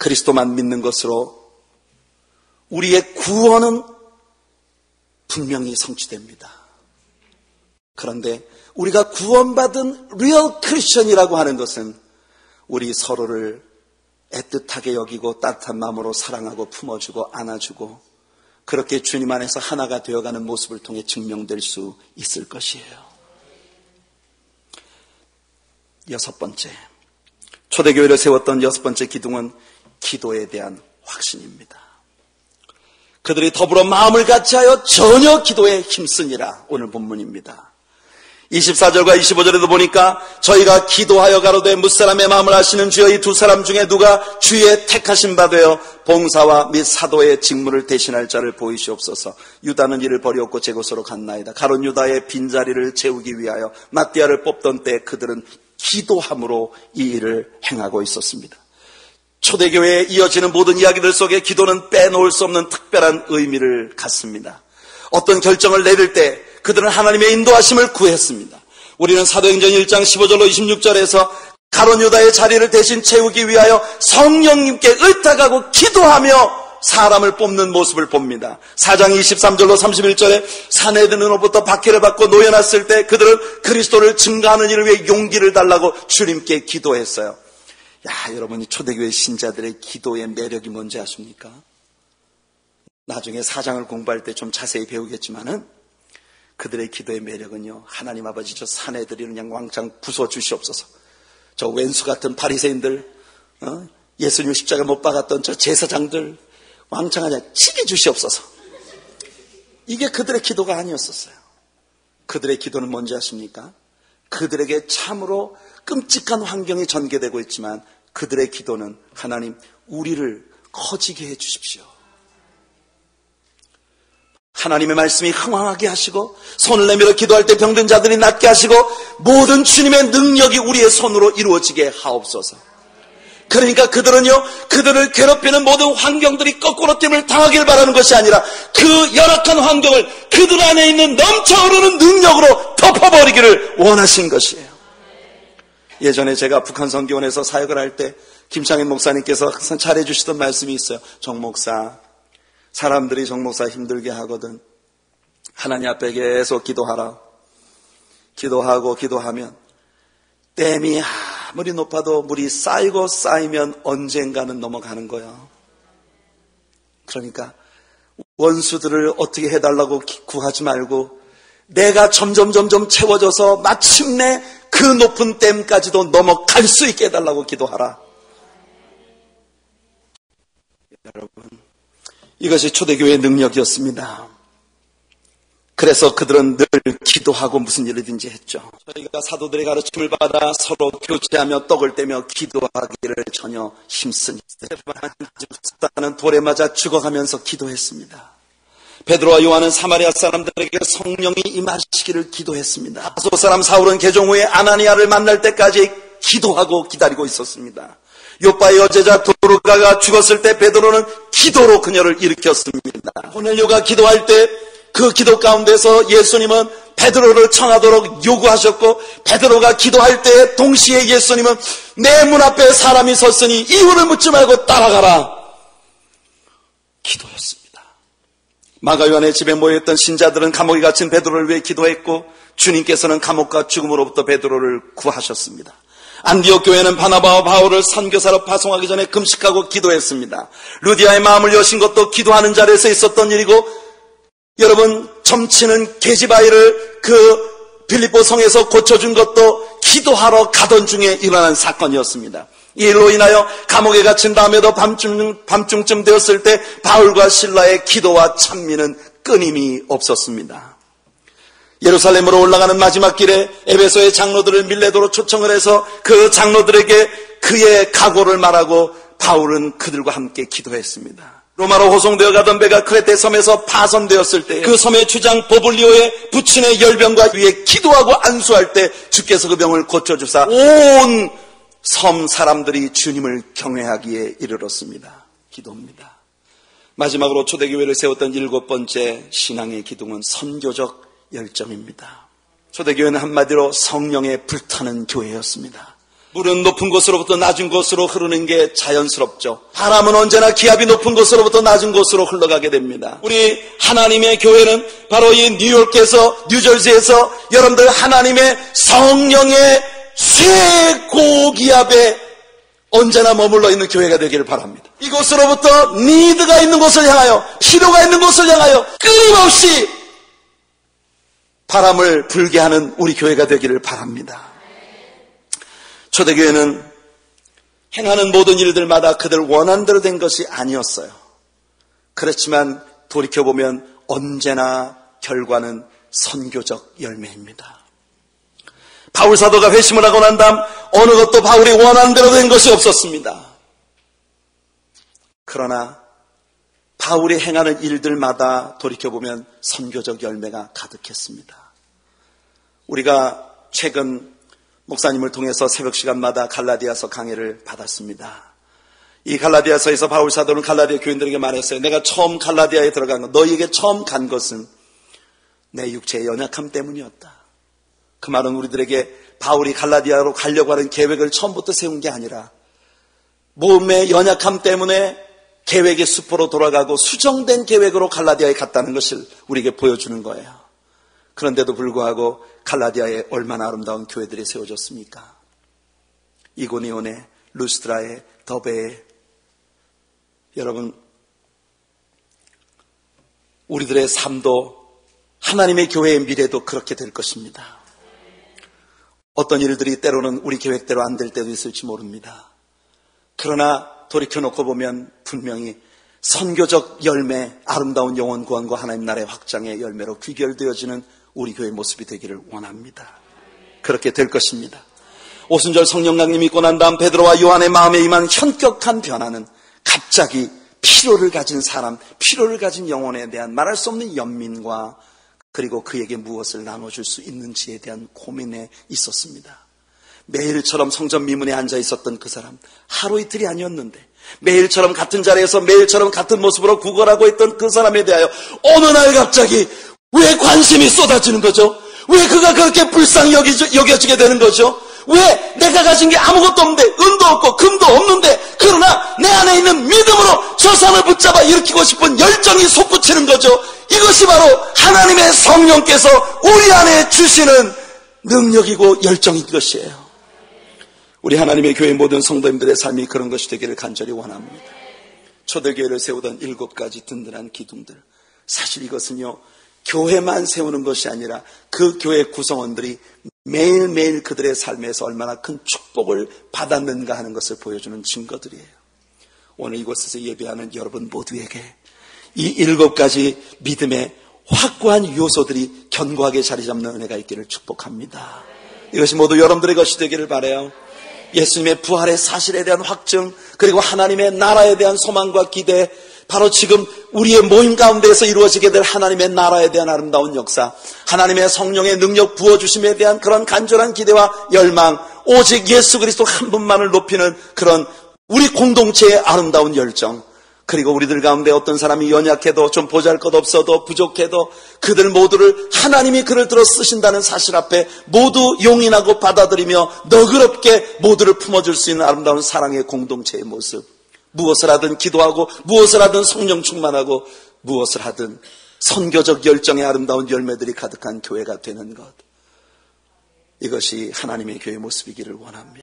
그리스도만 믿는 것으로 우리의 구원은 분명히 성취됩니다. 그런데 우리가 구원받은 리얼 크리스천이라고 하는 것은 우리 서로를 애틋하게 여기고 따뜻한 마음으로 사랑하고 품어주고 안아주고 그렇게 주님 안에서 하나가 되어가는 모습을 통해 증명될 수 있을 것이에요. 여섯 번째, 초대교회를 세웠던 여섯 번째 기둥은 기도에 대한 확신입니다. 그들이 더불어 마음을 같이하여 전혀 기도에 힘쓰니라. 오늘 본문입니다. 24절과 25절에도 보니까 저희가 기도하여 가로되 무사람의 마음을 아시는 주여 이 두 사람 중에 누가 주의 택하신 바 되어 봉사와 및 사도의 직무를 대신할 자를 보이시옵소서. 유다는 이를 버리었고 제 곳으로 갔나이다. 가룟 유다의 빈자리를 채우기 위하여 마띠아를 뽑던 때 그들은 기도함으로 이 일을 행하고 있었습니다. 초대교회에 이어지는 모든 이야기들 속에 기도는 빼놓을 수 없는 특별한 의미를 갖습니다. 어떤 결정을 내릴 때 그들은 하나님의 인도하심을 구했습니다. 우리는 사도행전 1장 15절로 26절에서 가룟 유다의 자리를 대신 채우기 위하여 성령님께 의탁하고 기도하며 사람을 뽑는 모습을 봅니다. 4장 23절로 31절에 사내들로부터 박해를 받고 놓여놨을 때 그들은 그리스도를 증거하는 일을 위해 용기를 달라고 주님께 기도했어요. 여러분이 초대교회 신자들의 기도의 매력이 뭔지 아십니까? 나중에 4장을 공부할 때 좀 자세히 배우겠지만은 그들의 기도의 매력은요, 하나님 아버지 저 사내들이 그냥 왕창 부숴주시옵소서. 저 왼수 같은 바리새인들, 예수님 십자가 못 박았던 저 제사장들 왕창 그냥 치게 주시옵소서. 이게 그들의 기도가 아니었었어요. 그들의 기도는 뭔지 아십니까? 그들에게 참으로 끔찍한 환경이 전개되고 있지만 그들의 기도는 하나님 우리를 커지게 해 주십시오. 하나님의 말씀이 흥황하게 하시고 손을 내밀어 기도할 때 병든 자들이 낫게 하시고 모든 주님의 능력이 우리의 손으로 이루어지게 하옵소서. 그러니까 그들은요, 그들을 괴롭히는 모든 환경들이 거꾸로 됨을 당하길 바라는 것이 아니라 그 열악한 환경을 그들 안에 있는 넘쳐흐르는 능력으로 덮어버리기를 원하신 것이에요. 예전에 제가 북한 선교원에서 사역을 할 때 김창인 목사님께서 항상 잘해주시던 말씀이 있어요. 정 목사, 사람들이 정 목사 힘들게 하거든. 하나님 앞에 계속 기도하라. 기도하고 기도하면 댐이 아무리 높아도 물이 쌓이고 쌓이면 언젠가는 넘어가는 거야. 그러니까 원수들을 어떻게 해달라고 구하지 말고 내가 점점 채워져서 마침내 그 높은 댐까지도 넘어갈 수 있게 해달라고 기도하라. 여러분, 이것이 초대교회의 능력이었습니다. 그래서 그들은 늘 기도하고 무슨 일이든지 했죠. 저희가 사도들의 가르침을 받아 서로 교제하며 떡을 떼며 기도하기를 전혀 힘쓰니 스테파는 돌에 맞아 죽어가면서 기도했습니다. 베드로와 요한은 사마리아 사람들에게 성령이 임하시기를 기도했습니다. 다소 사람 사울은 개종 후에 아나니아를 만날 때까지 기도하고 기다리고 있었습니다. 요빠의 여제자 도르가가 죽었을 때 베드로는 기도로 그녀를 일으켰습니다. 고넬료가 기도할 때 그 기도 가운데서 예수님은 베드로를 청하도록 요구하셨고 베드로가 기도할 때 동시에 예수님은 내 문 앞에 사람이 섰으니 이유를 묻지 말고 따라가라. 기도였습니다. 마가요한의 집에 모여있던 신자들은 감옥에 갇힌 베드로를 위해 기도했고 주님께서는 감옥과 죽음으로부터 베드로를 구하셨습니다. 안디옥 교회는 바나바와 바울을 선교사로 파송하기 전에 금식하고 기도했습니다. 루디아의 마음을 여신 것도 기도하는 자리에서 있었던 일이고 여러분 점치는 계집아이를 그 빌립보 성에서 고쳐준 것도 기도하러 가던 중에 일어난 사건이었습니다. 이 일로 인하여 감옥에 갇힌 다음에도 밤중쯤 되었을 때 바울과 실라의 기도와 찬미는 끊임이 없었습니다. 예루살렘으로 올라가는 마지막 길에 에베소의 장로들을 밀레도로 초청을 해서 그 장로들에게 그의 각오를 말하고 바울은 그들과 함께 기도했습니다. 로마로 호송되어 가던 배가 크레테 섬에서 파손되었을 때 그 섬의 주장 보블리오의 부친의 열병과 위에 기도하고 안수할 때 주께서 그 병을 고쳐주사 온 섬 사람들이 주님을 경외하기에 이르렀습니다. 기도입니다. 마지막으로 초대교회를 세웠던 일곱 번째 신앙의 기둥은 선교적 열정입니다. 초대교회는 한마디로 성령에 불타는 교회였습니다. 물은 높은 곳으로부터 낮은 곳으로 흐르는 게 자연스럽죠. 바람은 언제나 기압이 높은 곳으로부터 낮은 곳으로 흘러가게 됩니다. 우리 하나님의 교회는 바로 이 뉴욕에서, 뉴저지에서 여러분들 하나님의 성령의 최고기압에 언제나 머물러 있는 교회가 되기를 바랍니다. 이곳으로부터 니드가 있는 곳을 향하여, 필요가 있는 곳을 향하여 끊임없이 바람을 불게 하는 우리 교회가 되기를 바랍니다. 초대교회는 행하는 모든 일들마다 그들 원하는 대로 된 것이 아니었어요. 그렇지만 돌이켜보면 언제나 결과는 선교적 열매입니다. 바울 사도가 회심을 하고 난 다음 어느 것도 바울이 원하는 대로 된 것이 없었습니다. 그러나 바울이 행하는 일들마다 돌이켜보면 선교적 열매가 가득했습니다. 우리가 최근 목사님을 통해서 새벽 시간마다 갈라디아서 강해를 받았습니다. 이 갈라디아서에서 바울 사도는 갈라디아 교인들에게 말했어요. 내가 처음 갈라디아에 들어간 것, 너희에게 처음 간 것은 내 육체의 연약함 때문이었다. 그 말은 우리들에게 바울이 갈라디아로 가려고 하는 계획을 처음부터 세운 게 아니라 몸의 연약함 때문에 계획의 숲으로 돌아가고 수정된 계획으로 갈라디아에 갔다는 것을 우리에게 보여주는 거예요. 그런데도 불구하고 갈라디아에 얼마나 아름다운 교회들이 세워졌습니까? 이고니온에, 루스드라에, 더베에. 여러분, 우리들의 삶도 하나님의 교회의 미래도 그렇게 될 것입니다. 어떤 일들이 때로는 우리 계획대로 안 될 때도 있을지 모릅니다. 그러나 돌이켜놓고 보면 분명히 선교적 열매, 아름다운 영혼 구원과 하나님 나라의 확장의 열매로 귀결되어지는 우리 교회의 모습이 되기를 원합니다. 그렇게 될 것입니다. 오순절 성령 강림 있고 난 다음 베드로와 요한의 마음에 임한 현격한 변화는 갑자기 필요를 가진 사람, 필요를 가진 영혼에 대한 말할 수 없는 연민과 그리고 그에게 무엇을 나눠줄 수 있는지에 대한 고민에 있었습니다. 매일처럼 성전 미문에 앉아 있었던 그 사람, 하루 이틀이 아니었는데 매일처럼 같은 자리에서 매일처럼 같은 모습으로 구걸하고 있던 그 사람에 대하여 어느 날 갑자기 왜 관심이 쏟아지는 거죠? 왜 그가 그렇게 불쌍히 여겨지게 되는 거죠? 왜 내가 가진 게 아무것도 없는데, 은도 없고 금도 없는데, 그러나 내 안에 있는 믿음으로 저 사람을 붙잡아 일으키고 싶은 열정이 솟구치는 거죠. 이것이 바로 하나님의 성령께서 우리 안에 주시는 능력이고 열정인 것이에요. 우리 하나님의 교회 모든 성도님들의 삶이 그런 것이 되기를 간절히 원합니다. 초대교회를 세우던 7가지 든든한 기둥들, 사실 이것은요 교회만 세우는 것이 아니라 그 교회 구성원들이 매일매일 그들의 삶에서 얼마나 큰 축복을 받았는가 하는 것을 보여주는 증거들이에요. 오늘 이곳에서 예배하는 여러분 모두에게 이 7가지 믿음의 확고한 요소들이 견고하게 자리 잡는 은혜가 있기를 축복합니다. 이것이 모두 여러분들의 것이 되기를 바라요. 예수님의 부활의 사실에 대한 확증, 그리고 하나님의 나라에 대한 소망과 기대, 바로 지금 우리의 모임 가운데에서 이루어지게 될 하나님의 나라에 대한 아름다운 역사, 하나님의 성령의 능력 부어주심에 대한 그런 간절한 기대와 열망, 오직 예수 그리스도 한 분만을 높이는 그런 우리 공동체의 아름다운 열정, 그리고 우리들 가운데 어떤 사람이 연약해도 좀 보잘것없어도 부족해도 그들 모두를 하나님이 그를 들어 쓰신다는 사실 앞에 모두 용인하고 받아들이며 너그럽게 모두를 품어줄 수 있는 아름다운 사랑의 공동체의 모습, 무엇을 하든 기도하고 무엇을 하든 성령 충만하고 무엇을 하든 선교적 열정의 아름다운 열매들이 가득한 교회가 되는 것, 이것이 하나님의 교회의 모습이기를 원합니다.